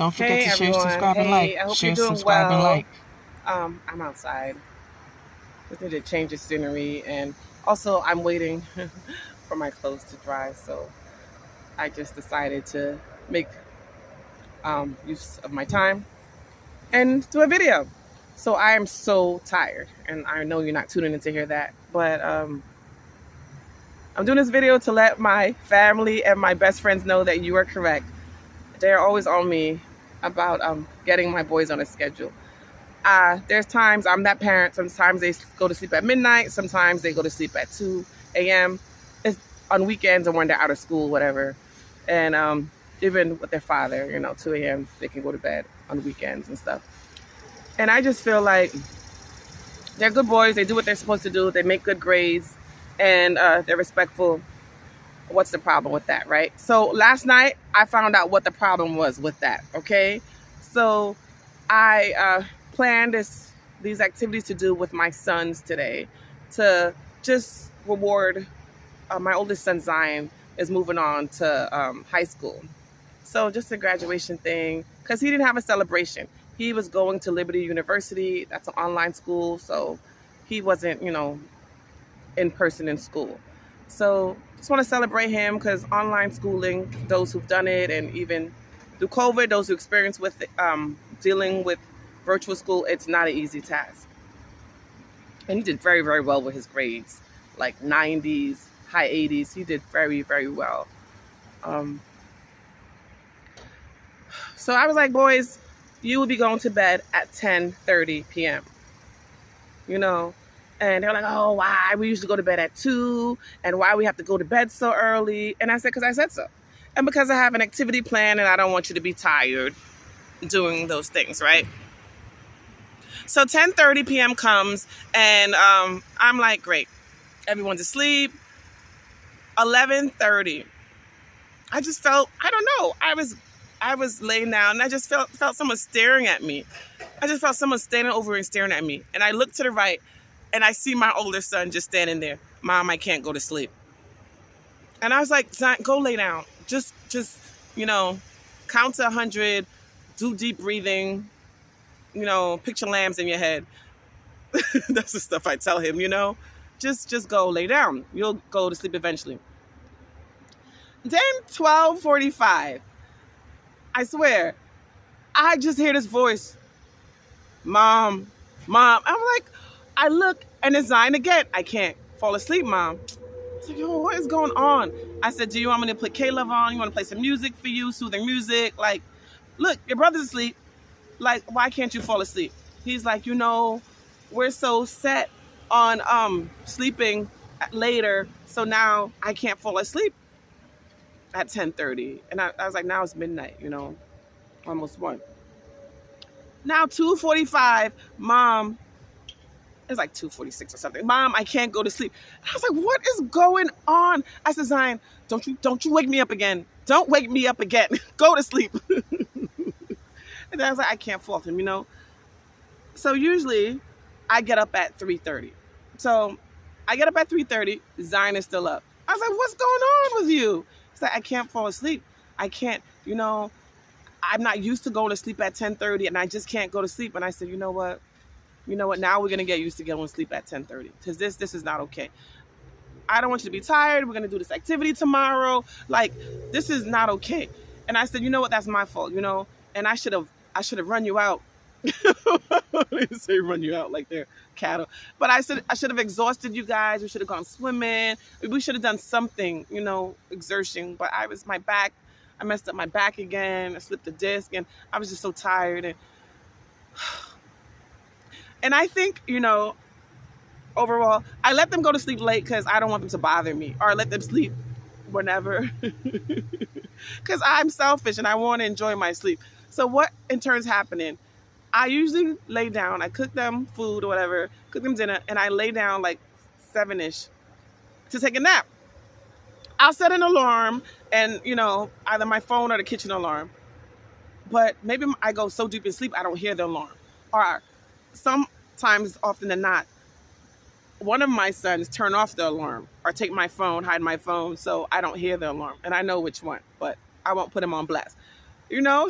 Don't forget Hey to share, everyone. subscribe, and Hey, like. I hope you're Share, doing subscribe, and well. like. I'm outside. Just need to change the scenery, and also I'm waiting for my clothes to dry. So I just decided to make use of my time and do a video. So I am so tired, and I know you're not tuning in to hear that, but I'm doing this video to let my family and my best friends know that you are correct. They're always on me about getting my boys on a schedule. There's times I'm that parent. Sometimes they go to sleep at midnight. Sometimes they go to sleep at 2 a.m. It's on weekends or when they're out of school, whatever. And even with their father, 2 a.m. they can go to bed on weekends and stuff. And I just feel like they're good boys. They do what they're supposed to do. They make good grades, and they're respectful. What's the problem with that, right? So last night I found out what the problem was with that. Okay, so I planned these activities to do with my sons today to just reward my oldest son Zion is moving on to high school. So just a graduation thing because he didn't have a celebration. He was going to Liberty University. That's an online school. So he wasn't, in person in school. So just want to celebrate him because online schooling, those who've done it, and even through COVID, those who experience with dealing with virtual school, it's not an easy task. And he did very, very well with his grades, like 90s, high 80s. He did very, very well. So I was like, boys, you will be going to bed at 10:30 p.m. And they're like, oh, why? We used to go to bed at 2, and why we have to go to bed so early? And I said, because I said so. And because I have an activity plan, and I don't want you to be tired doing those things, right? So 10:30 p.m. comes, and I'm like, great. Everyone's asleep. 11:30. I just felt, I don't know. I was laying down, and I just felt someone staring at me. I just felt someone standing over and staring at me. And I looked to the right, and I see my older son just standing there. Mom, I can't go to sleep. And I was like, go lay down. Just count to 100, do deep breathing, picture lambs in your head. That's the stuff I tell him, Just go lay down. You'll go to sleep eventually. Then 12:45, I swear, I just hear this voice. Mom. I'm like, I look, and it's Zion again. I can't fall asleep, Mom. It's like, yo, what is going on? I said, do you want me to put K-Love on? You want to play some music for you, soothing music? Like, look, your brother's asleep. Like, why can't you fall asleep? He's like, we're so set on sleeping later, so now I can't fall asleep at 10:30. And I was like, now it's midnight, almost 1. Now 2:45, Mom, it's like 2:46 or something. Mom, I can't go to sleep. And I was like, what is going on? I said, Zion, don't you wake me up again. Don't wake me up again. Go to sleep. And then I was like, I can't fault him, So usually I get up at 3:30. So I get up at 3:30. Zion is still up. I was like, what's going on with you? He's like, I can't fall asleep. I can't, I'm not used to going to sleep at 10:30, and I just can't go to sleep. And I said, you know what? Now we're going to get used to going to sleep at 10:30 because this is not okay. I don't want you to be tired. We're going to do this activity tomorrow. Like, this is not okay. And I said, you know what? That's my fault, and I should have run you out. I didn't say run you out like they're cattle. But I said I should have exhausted you guys. We should have gone swimming. We should have done something, exertion. But I messed up my back again. I slipped the disc, and I was just so tired. And I think, overall, I let them go to sleep late because I don't want them to bother me, or let them sleep whenever. Because I'm selfish and I want to enjoy my sleep. So what in turn is happening? I usually lay down. I cook them food or whatever, cook them dinner, and I lay down like 7-ish to take a nap. I'll set an alarm, and either my phone or the kitchen alarm. But maybe I go so deep in sleep I don't hear the alarm. Or sometimes, often than not, one of my sons turn off the alarm or take my phone, hide my phone, so I don't hear the alarm. And I know which one, but I won't put him on blast.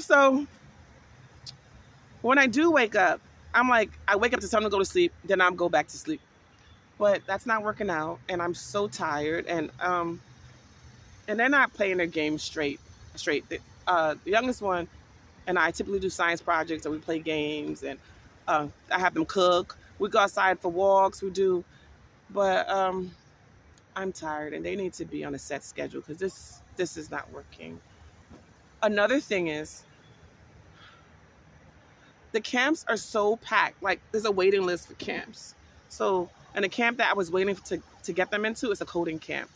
So When I do wake up, I'm like, I wake up to time to go to sleep, then I'll go back to sleep. But that's not working out, and I'm so tired, and they're not playing their game straight. Straight. The youngest one and I typically do science projects, or we play games, and I have them cook. We go outside for walks. We do, but I'm tired, and they need to be on a set schedule because this is not working. Another thing is the camps are so packed. Like there's a waiting list for camps. So, and the camp that I was waiting to get them into is a coding camp.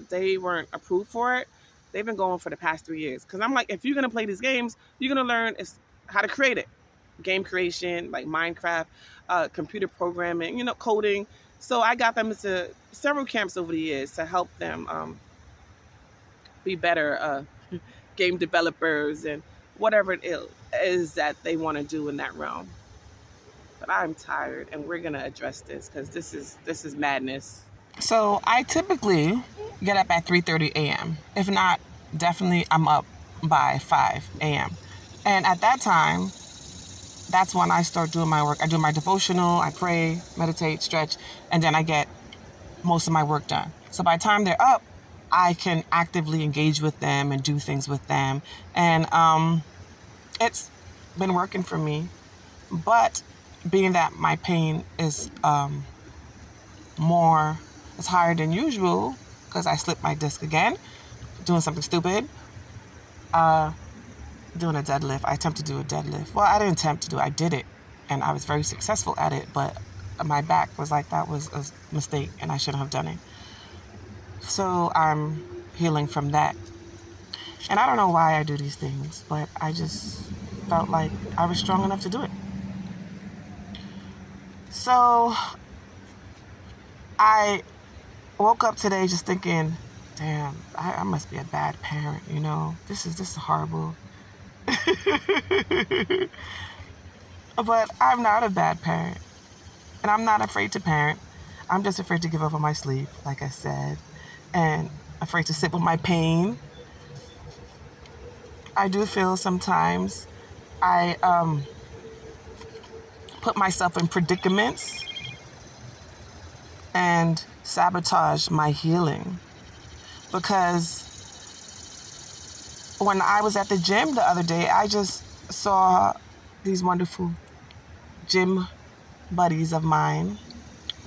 They weren't approved for it. They've been going for the past 3 years. Because I'm like, if you're gonna play these games, you're gonna learn how to create it. Game creation, like Minecraft, computer programming, coding. So I got them into several camps over the years to help them be better game developers and whatever it is that they want to do in that realm. But I'm tired, and we're gonna address this because this is madness. So I typically get up at 3:30 a.m. If not, definitely I'm up by 5 a.m. And at that time, that's when I start doing my work. I do my devotional, I pray, meditate, stretch, and then I get most of my work done. So by the time they're up, I can actively engage with them and do things with them. And it's been working for me. But being that my pain is it's higher than usual because I slipped my disc again, doing something stupid, doing a deadlift. I attempted to do a deadlift. Well, I didn't attempt to do it. I did it, and I was very successful at it, but my back was like, that was a mistake, and I shouldn't have done it. So I'm healing from that. And I don't know why I do these things, but I just felt like I was strong enough to do it. So I woke up today just thinking, damn, I must be a bad parent, This is horrible. But I'm not a bad parent. And I'm not afraid to parent. I'm just afraid to give up on my sleep, like I said. And afraid to sit with my pain. I do feel sometimes I put myself in predicaments and sabotage my healing. Because when I was at the gym the other day, I just saw these wonderful gym buddies of mine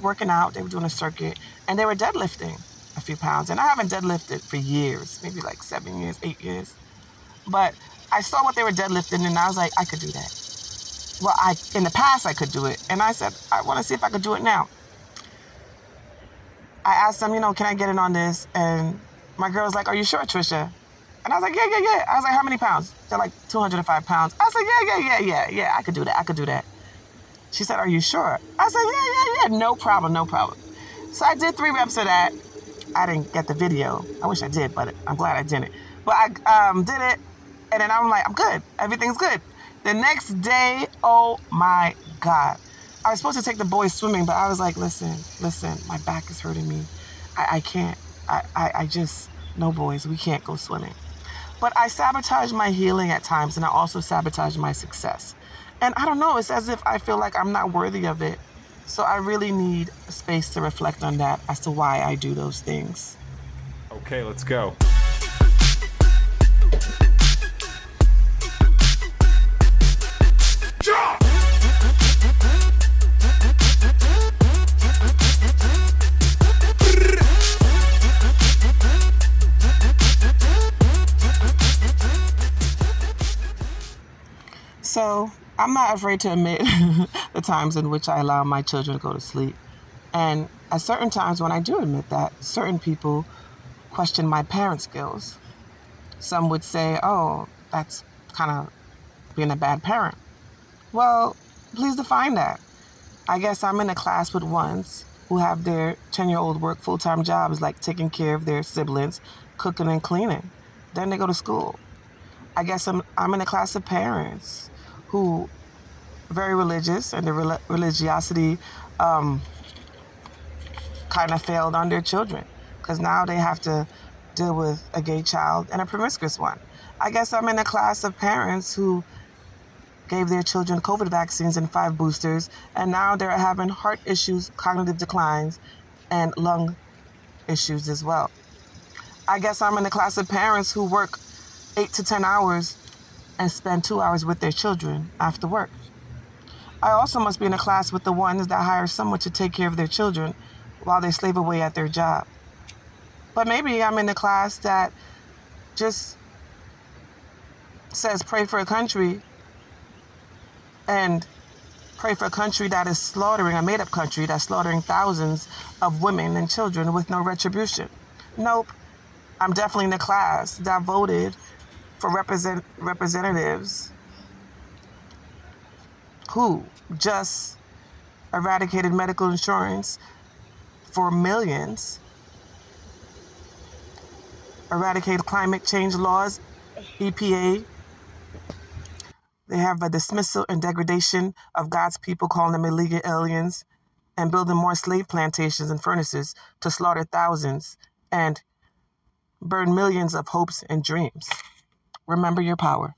working out. They were doing a circuit, and they were deadlifting a few pounds. And I haven't deadlifted for years, maybe like 7 years, 8 years. But I saw what they were deadlifting, and I was like, I could do that. Well, in the past, I could do it. And I said, I want to see if I could do it now. I asked them, can I get in on this? And my girl was like, are you sure, Trisha? And I was like, yeah. I was like, how many pounds? They're like 205 pounds. I was like, yeah, I could do that. She said, are you sure? I said, yeah, no problem. So I did 3 reps of that. I didn't get the video. I wish I did, but I'm glad I didn't. But I did it, and then I'm like, I'm good. Everything's good. The next day, oh my God. I was supposed to take the boys swimming, but I was like, listen, my back is hurting me. I can't. I just, no boys, we can't go swimming. But I sabotage my healing at times, and I also sabotage my success. And I don't know, it's as if I feel like I'm not worthy of it. So I really need a space to reflect on that as to why I do those things. Okay, let's go. So I'm not afraid to admit the times in which I allow my children to go to sleep. And at certain times when I do admit that, certain people question my parent skills. Some would say, oh, that's kind of being a bad parent. Well, please define that. I guess I'm in a class with ones who have their 10-year-old work full-time jobs like taking care of their siblings, cooking and cleaning. Then they go to school. I guess I'm in a class of parents who are very religious, and the religiosity kind of failed on their children because now they have to deal with a gay child and a promiscuous one. I guess I'm in a class of parents who gave their children COVID vaccines and 5 boosters, and now they're having heart issues, cognitive declines, and lung issues as well. I guess I'm in the class of parents who work 8 to 10 hours and spend 2 hours with their children after work. I also must be in a class with the ones that hire someone to take care of their children while they slave away at their job. But maybe I'm in the class that just says pray for a country and pray for a country that is slaughtering, a made-up country that's slaughtering thousands of women and children with no retribution. Nope, I'm definitely in the class that voted for representatives who just eradicated medical insurance for millions, eradicated climate change laws, EPA. They have a dismissal and degradation of God's people, calling them illegal aliens, and building more slave plantations and furnaces to slaughter thousands and burn millions of hopes and dreams. Remember your power.